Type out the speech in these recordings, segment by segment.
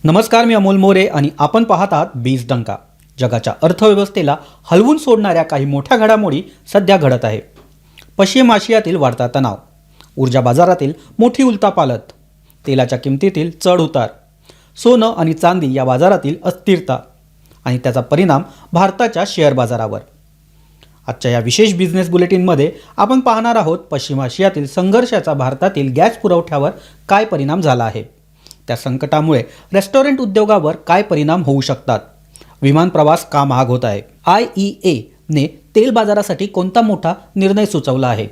नमस्कार, मी अमोल मोरे आणि आपण पाहत आहात बीज डंका. जगाच्या अर्थव्यवस्थेला हलवून सोडणाऱ्या काही मोठ्या घडामोडी सध्या घडत आहे. पश्चिम आशियातील वाढता तणाव, ऊर्जा बाजारातील मोठी उलथापालथ, तेलाच्या किमतीतील चढ उतार, सोनं आणि चांदी या बाजारातील अस्थिरता आणि त्याचा परिणाम भारताच्या शेअर बाजारावर. आजच्या या विशेष बिझनेस बुलेटिनमध्ये आपण पाहणार आहोत पश्चिम आशियातील संघर्षाचा भारतातील गॅस पुरवठ्यावर काय परिणाम झाला आहे, त्या संकटामुळे रेस्टॉरंट उद्योगावर काय परिणाम होऊ शकतात, विमान प्रवास का महाग होत आहे, IEA ने तेल बाजारासाठी कोणता मोठा निर्णय सुचवला आहे,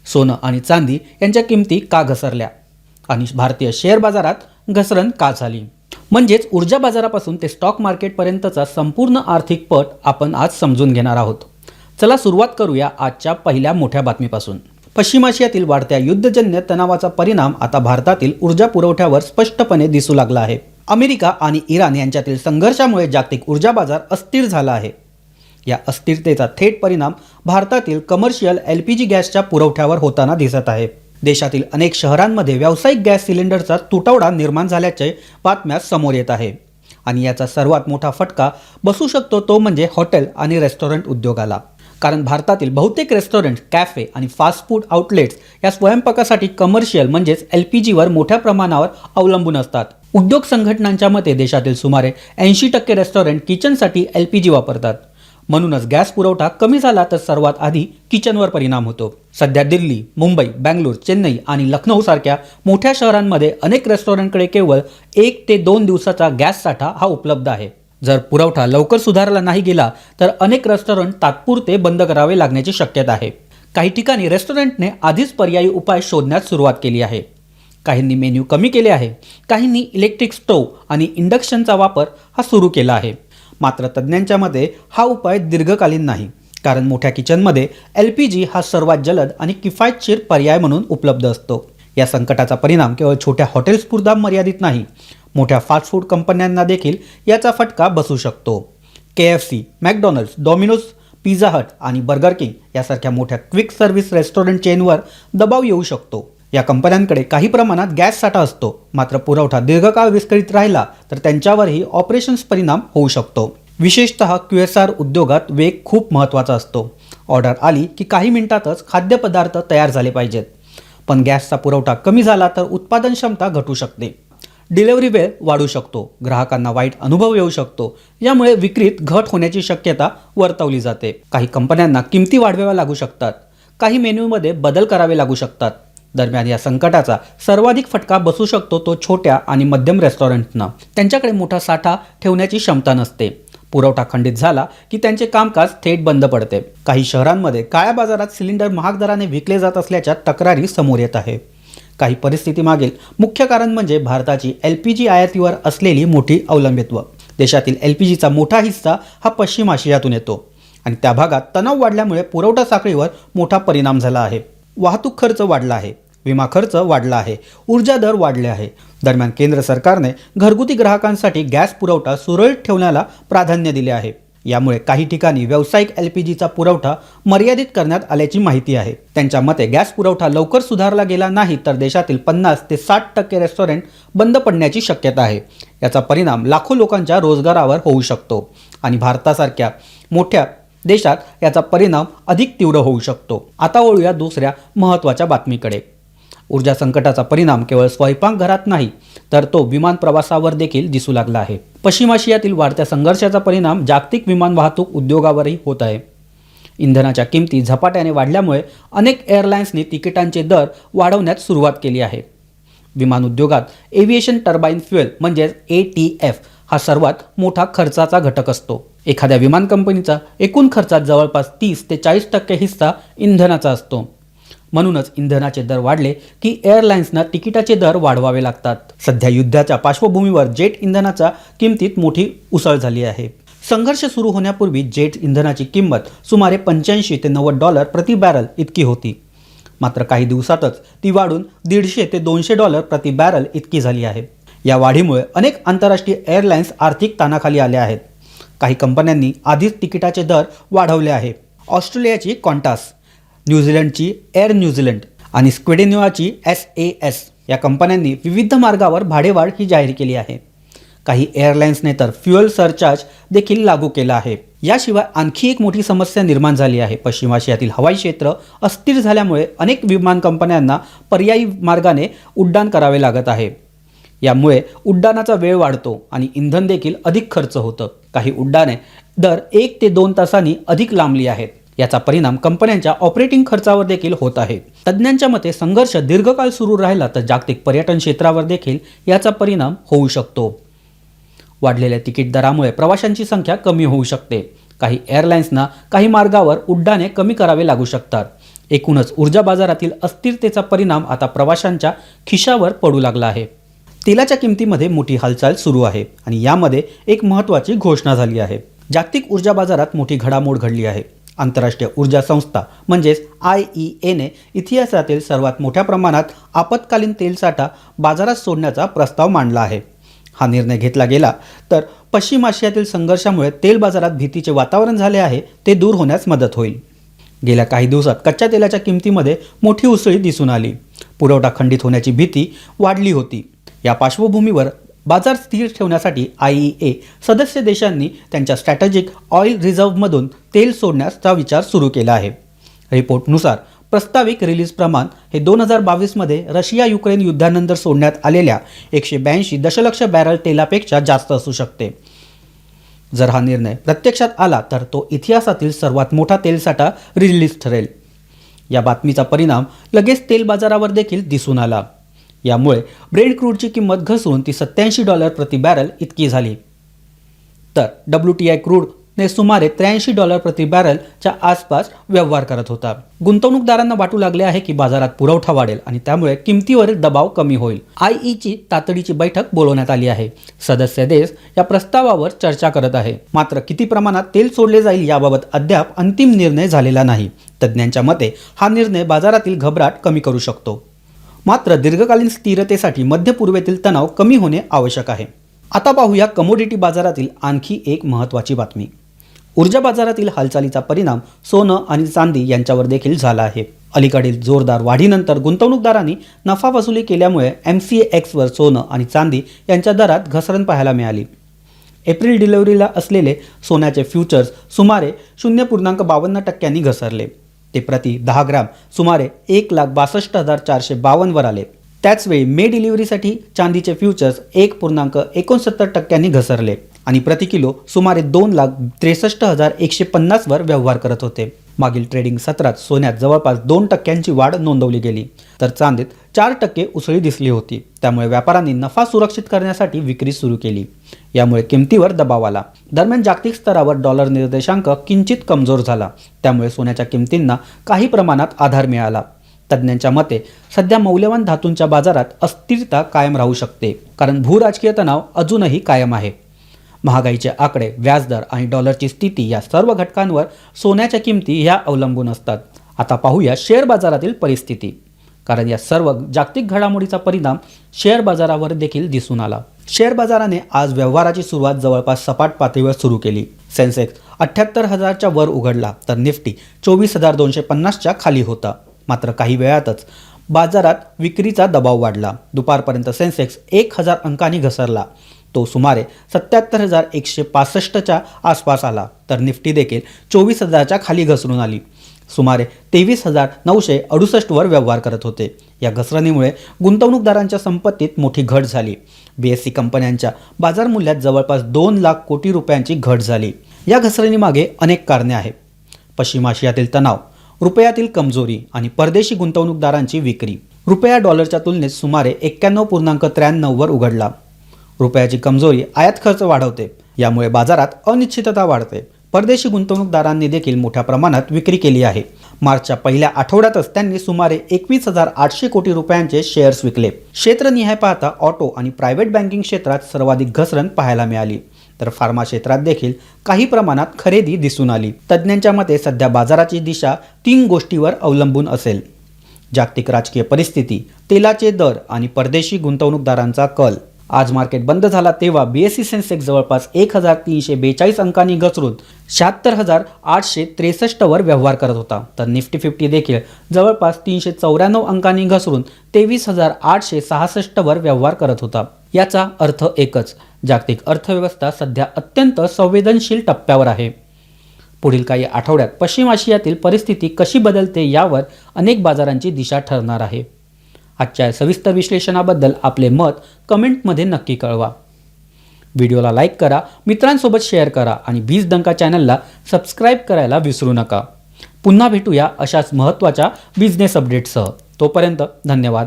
सोनं आणि चांदी यांच्या किमती का घसरल्या आणि भारतीय शेअर बाजारात घसरण का झाली. म्हणजेच ऊर्जा बाजारापासून ते स्टॉक मार्केटपर्यंतचा संपूर्ण आर्थिक पट आपण आज समजून घेणार आहोत. चला सुरुवात करूया आजच्या पहिल्या मोठ्या बातमीपासून. पश्चिम आशियातील वाढत्या युद्धजन्य तणावाचा परिणाम आता भारतातील ऊर्जा पुरवठ्यावर स्पष्टपणे दिसू लागला आहे. अमेरिका आणि इराण यांच्यातील संघर्षामुळे जागतिक ऊर्जा बाजार अस्थिर झाला आहे. या अस्थिरतेचा थेट परिणाम भारतातील कमर्शियल LPG गॅसच्या पुरवठ्यावर होताना दिसत आहे. देशातील अनेक शहरांमध्ये व्यावसायिक गॅस सिलेंडरचा तुटवडा निर्माण झाल्याचे बातम्या समोर येत आहे आणि याचा सर्वात मोठा फटका बसू शकतो तो म्हणजे हॉटेल आणि रेस्टॉरंट उद्योगाला. कारण भारतातील बहुतेक रेस्टॉरंट, कॅफे आणि फास्ट फूड आउटलेट्स या स्वयंपाकासाठी कमर्शियल म्हणजेच LPGवर मोठ्या प्रमाणावर अवलंबून असतात. उद्योग संघटनांच्या मते देशातील सुमारे 80% रेस्टॉरंट किचनसाठी LPG वापरतात. म्हणूनच गॅस पुरवठा कमी झाला तर सर्वात आधी किचनवर परिणाम होतो. सध्या दिल्ली, मुंबई, बँगलोर, चेन्नई आणि लखनौ सारख्या मोठ्या शहरांमध्ये अनेक रेस्टॉरंटकडे केवळ 1 ते 2 दिवसाचा गॅस साठा हा उपलब्ध आहे. जर पुरवठा लवकर सुधारला नाही गेला तर अनेक रेस्टॉरंट तात्पुरते बंद करावे लागण्याची शक्यता आहे. काही ठिकाणी रेस्टॉरंटने आधीच पर्यायी उपाय शोधण्यास सुरुवात केली आहे. काहींनी मेन्यू कमी केले आहे, काहींनी इलेक्ट्रिक स्टोव्ह आणि इंडक्शनचा वापर हा सुरू केला आहे. मात्र तज्ज्ञांच्या मते हा उपाय दीर्घकालीन नाही, कारण मोठ्या किचनमध्ये LPG हा सर्वात जलद आणि किफायतशीर पर्याय म्हणून उपलब्ध असतो. या संकटाचा परिणाम केवळ छोट्या हॉटेल्सपुरता मर्यादित नाही, मोठ्या फास्ट फूड कंपन्यांना देखील याचा फटका बसू शकतो. KFC, McDonald's, Domino's, Pizza Hut आणि बर्गर किंग यासारख्या मोठ्या क्विक सर्व्हिस रेस्टॉरंट चेनवर दबाव येऊ शकतो. या कंपन्यांकडे काही प्रमाणात गॅस साठा असतो, मात्र पुरवठा दीर्घकाळ विस्कळीत राहिला तर त्यांच्यावरही ऑपरेशन्स परिणाम होऊ शकतो. विशेषतः QSR उद्योगात वेग खूप महत्त्वाचा असतो. ऑर्डर आली की काही मिनिटातच खाद्यपदार्थ तयार झाले पाहिजेत, पण गॅसचा पुरवठा कमी झाला तर उत्पादन क्षमता घटू शकते, डिलिव्हरी वेळ वाढू शकतो, ग्राहकांना वाईट अनुभव येऊ शकतो. यामुळे विक्रीत घट होण्याची शक्यता वर्तवली जाते. काही कंपन्यांना किमती वाढवाव्या लागू शकतात, काही मेन्यूमध्ये बदल करावे लागू शकतात. दरम्यान या संकटाचा सर्वाधिक फटका बसू शकतो तो छोट्या आणि मध्यम रेस्टॉरंटना. त्यांच्याकडे मोठा साठा ठेवण्याची क्षमता नसते. पुरवठा खंडित झाला की त्यांचे कामकाज थेट बंद पडते. काही शहरांमध्ये काळ्या बाजारात सिलेंडर महाग दराने विकले जात असल्याच्या तक्रारी समोर येत आहे. काही परिस्थितीमागील मुख्य कारण म्हणजे भारताची LPG आयातीवर असलेली मोठी अवलंबित्व. देशातील LPGचा मोठा हिस्सा हा पश्चिम आशियातून येतो आणि त्या भागात तणाव वाढल्यामुळे पुरवठा साखळीवर मोठा परिणाम झाला आहे. वाहतूक खर्च वाढला आहे, विमा खर्च वाढला आहे, ऊर्जा दर वाढले आहे. दरम्यान केंद्र सरकारने घरगुती ग्राहकांसाठी गॅस पुरवठा सुरळीत ठेवण्याला प्राधान्य दिले आहे. यामुळे काही ठिकाणी व्यावसायिक LPGचा पुरवठा मर्यादित करण्यात आल्याची माहिती आहे. त्यांच्या मते गॅस पुरवठा लवकर सुधारला गेला नाही तर देशातील 50 ते 60% रेस्टॉरंट बंद पडण्याची शक्यता आहे. याचा परिणाम लाखो लोकांच्या रोजगारावर होऊ शकतो आणि भारतासारख्या मोठ्या देशात याचा परिणाम अधिक तीव्र होऊ शकतो. आता वळूया दुसऱ्या महत्त्वाच्या बातमीकडे. ऊर्जा संकटाचा परिणाम केवळ स्वयंपाकघरात नाही तर तो विमान प्रवासावर देखील दिसू लागला आहे. पश्चिम आशियातील वाढत्या संघर्षाचा परिणाम जागतिक विमान वाहतूक उद्योगावरही होत आहे. इंधनाच्या किमती झपाट्याने वाढल्यामुळे अनेक एअरलाइन्सनी तिकिटांचे दर वाढवण्यास सुरुवात केली आहे. विमान उद्योगात एव्हिएशन टर्बाइन फ्युएल म्हणजेच ATF हा सर्वात मोठा खर्चाचा घटक असतो. एखाद्या विमान कंपनीचा एकूण खर्चात जवळपास 30 ते 40% हिस्सा इंधनाचा असतो. म्हणूनच इंधनाचे दर वाढले की एअरलाइन्सना तिकिटाचे दर वाढवावे लागतात. सध्या युद्धाच्या पार्श्वभूमीवर जेट इंधनाच्या किमतीत मोठी उसळ झाली आहे. संघर्ष सुरू होण्यापूर्वी जेट इंधनाची किंमत सुमारे $85 ते $90 प्रति बॅरल इतकी होती. मात्र काही दिवसातच ती वाढून $150 ते $200 प्रति बॅरल इतकी झाली आहे. या वाढीमुळे अनेक आंतरराष्ट्रीय एअरलाइन्स आर्थिक ताणाखाली आल्या आहेत. काही कंपन्यांनी आधीच तिकिटाचे दर वाढवले आहे. ऑस्ट्रेलियाची क्वांटास, न्यूझीलंडची एअर न्यूझीलंड आणि स्क्वेडेनियाची SAS या कंपन्यांनी विविध मार्गावर भाडेवाढ ही जाहीर केली आहे. काही एअरलाइन्सने तर फ्युएल सरचार्ज देखील लागू केला आहे. याशिवाय आणखी एक मोठी समस्या निर्माण झाली आहे. पश्चिम आशियातील हवाई क्षेत्र अस्थिर झाल्यामुळे अनेक विमान कंपन्यांना पर्यायी मार्गाने उड्डाण करावे लागत आहे. यामुळे उड्डाणाचा वेळ वाढतो आणि इंधन देखील अधिक खर्च होतं. काही उड्डाणे दर 1 ते 2 तासांनी अधिक लांबली आहेत. याचा परिणाम कंपन्यांच्या ऑपरेटिंग खर्चावर देखील होत आहे. तज्ज्ञांच्या मते संघर्ष दीर्घकाळ सुरू राहिला तर जागतिक पर्यटन क्षेत्रावर देखील याचा परिणाम होऊ शकतो. वाढलेल्या तिकीट दरामुळे प्रवाशांची संख्या कमी होऊ शकते. काही एअरलाइन्सना काही मार्गावर उड्डाणे कमी करावे लागू शकतात. एकूणच ऊर्जा बाजारातील अस्थिरतेचा परिणाम आता प्रवाशांच्या खिशावर पडू लागला आहे. तेलाच्या किमतीमध्ये मोठी हालचाल सुरू आहे आणि यामध्ये एक महत्त्वाची घोषणा झाली आहे. जागतिक ऊर्जा बाजारात मोठी घडामोड घडली आहे. आंतरराष्ट्रीय ऊर्जा संस्था म्हणजेच IEAने इतिहासातील सर्वात मोठ्या प्रमाणात आपत्कालीन तेलसाठा बाजारात सोडण्याचा प्रस्ताव मांडला आहे. हा निर्णय घेतला गेला तर पश्चिम आशियातील संघर्षामुळे तेल बाजारात भीतीचे वातावरण झाले आहे ते दूर होण्यास मदत होईल. गेल्या काही दिवसात कच्च्या तेलाच्या किमतीमध्ये मोठी उसळी दिसून आली. पुरवठा खंडित होण्याची भीती वाढली होती. या पार्श्वभूमीवर बाजार स्थिर ठेवण्यासाठी IEA सदस्य देशांनी त्यांच्या स्ट्रॅटेजिक ऑइल रिझर्व्हमधून तेल सोडण्याचा विचार सुरू केला आहे. रिपोर्टनुसार प्रस्तावित रिलीज प्रमाण हे 2022मध्ये रशिया युक्रेन युद्धानंतर सोडण्यात आलेल्या 182 दशलक्ष बॅरल तेलापेक्षा जास्त असू शकते. जर हा निर्णय प्रत्यक्षात आला तर तो इतिहासातील सर्वात मोठा तेलसाठा रिलीज ठरेल. या बातमीचा परिणाम लगेच तेल बाजारावर देखील दिसून आला. यामुळे ब्रेंट क्रूडची किंमत घसरून ती $87 प्रति बॅरल इतकी झाली. तर WTI क्रूडने सुमारे $83 प्रति बॅरलच्या आसपास व्यवहार करत होता. गुंतवणूकदारांना वाटू लागले आहे की बाजारात पुरवठा वाढेल आणि त्यामुळे किमतीवरील दबाव कमी होईल. IEAची तातडीची बैठक बोलवण्यात आली आहे. सदस्य देश या प्रस्तावावर चर्चा करत आहे. मात्र किती प्रमाणात तेल सोडले जाईल याबाबत अद्याप अंतिम निर्णय झालेला नाही. तज्ज्ञांच्या मते हा निर्णय बाजारातील घबराट कमी करू शकतो. मात्र दीर्घकालीन स्थिरतेसाठी मध्य पूर्वेतील तणाव कमी होणे आवश्यक आहे. आता पाहूया कमोडिटी बाजारातील आणखी एक महत्त्वाची बातमी. ऊर्जा बाजारातील हालचालीचा परिणाम सोनं आणि चांदी यांच्यावर देखील झाला आहे. अलीकडील जोरदार वाढीनंतर गुंतवणूकदारांनी नफा वसुली केल्यामुळे MCXवर सोनं आणि चांदी यांच्या दरात घसरण पाहायला मिळाली. एप्रिल डिलिव्हरीला असलेले सोन्याचे फ्युचर्स सुमारे 0.52% घसरले. ते प्रति 10 ग्रॅम सुमारे 1,62,452 वर आले. त्याचवेळी मे डिलिव्हरीसाठी चांदीचे फ्युचर्स 1.69% घसरले आणि प्रति किलो सुमारे 2,63,150 वर व्यवहार करत होते. मागील ट्रेडिंग सत्रात सोन्यात जवळपास 2% वाढ नोंदवली गेली तर चांदीत 4% उसळी दिसली होती. त्यामुळे व्यापाऱ्यांनी नफा सुरक्षित करण्यासाठी विक्री सुरू केली. यामुळे किमतीवर दबाव आला. दरम्यान जागतिक स्तरावर डॉलर निर्देशांक किंचित कमजोर झाला. त्यामुळे सोन्याच्या किमतींना काही प्रमाणात आधार मिळाला. तज्ज्ञांच्या मते सध्या मौल्यवान धातूंच्या बाजारात अस्थिरता कायम राहू शकते कारण भूराजकीय तणाव अजूनही कायम आहे. महागाईचे आकडे, व्याजदर आणि डॉलरची स्थिती या सर्व घटकांवर सोन्याच्या किमती ह्या अवलंबून असतात. आता पाहूया शेअर बाजारातील परिस्थिती, कारण या सर्व जागतिक घडामोडीचा परिणाम शेअर बाजारावर देखील दिसून आला. शेअर बाजाराने आज व्यवहाराची सुरुवात जवळपास सपाट पातळीवर सुरू केली. सेन्सेक्स 78,000च्या वर उघडला तर निफ्टी 24,250च्या खाली होता. मात्र काही वेळातच बाजारात विक्रीचा दबाव वाढला. दुपारपर्यंत सेन्सेक्स 1,000 अंकांनी घसरला. तो सुमारे 77,165च्या आसपास आला तर निफ्टी देखील 24,000च्या खाली घसरून आली. सुमारे 23,968 वर व्यवहार करत होते. या घसरणीमुळे गुंतवणूकदारांच्या संपत्तीत मोठी घट झाली. BSE कंपन्यांच्या बाजार मूल्यात जवळपास 2 लाख कोटी रुपयांची घट झाली. या घसरणीमागे अनेक कारणे आहेत. पश्चिम आशियातील तणाव, रुपयातील कमजोरी आणि परदेशी गुंतवणूकदारांची विक्री. रुपया डॉलरच्या तुलनेत सुमारे 91.93 वर उघडला. रुपयाची कमजोरी आयात खर्च वाढवते. यामुळे बाजारात अनिश्चितता वाढते. परदेशी गुंतवणूकदारांनी देखील मोठ्या प्रमाणात विक्री केली आहे. मार्चच्या पहिल्या आठवड्यातच त्यांनी सुमारे 21,800 कोटी रुपयांचे शेअर्स विकले. क्षेत्रनिहाय पाहता ऑटो आणि प्रायव्हेट बँकिंग क्षेत्रात सर्वाधिक घसरण पाहायला मिळाली तर फार्मा क्षेत्रात देखील काही प्रमाणात खरेदी दिसून आली. तज्ज्ञांच्या मते सध्या बाजाराची दिशा 3 गोष्टीवर अवलंबून असेल: जागतिक राजकीय परिस्थिती, तेलाचे दर आणि परदेशी गुंतवणूकदारांचा कल. आज मार्केट बंद झाला तेव्हा BSE सेन्सेक्स जवळपास 1,342 अंकांनी घसरून 76,863 वर व्यवहार करत होता तर निफ्टी 50 देखील जवळपास 394 अंकांनी घसरून 23,866 वर व्यवहार करत होता. याचा अर्थ एकच: जागतिक अर्थव्यवस्था सध्या अत्यंत संवेदनशील टप्प्यावर आहे. पुढील काही आठवड्यात पश्चिम आशियातील परिस्थिती कशी बदलते यावर अनेक बाजारांची दिशा ठरणार आहे. आजच्या सविस्तर विश्लेषणाबद्दल आपले मत कमेंटमध्ये नक्की कळवा. व्हिडिओला लाईक करा, मित्रांसोबत शेअर करा आणि बीज डंका चॅनलला सबस्क्राईब करायला विसरू नका. पुन्हा भेटूया अशाच महत्त्वाच्या बिझनेस अपडेट्ससह. तोपर्यंत धन्यवाद.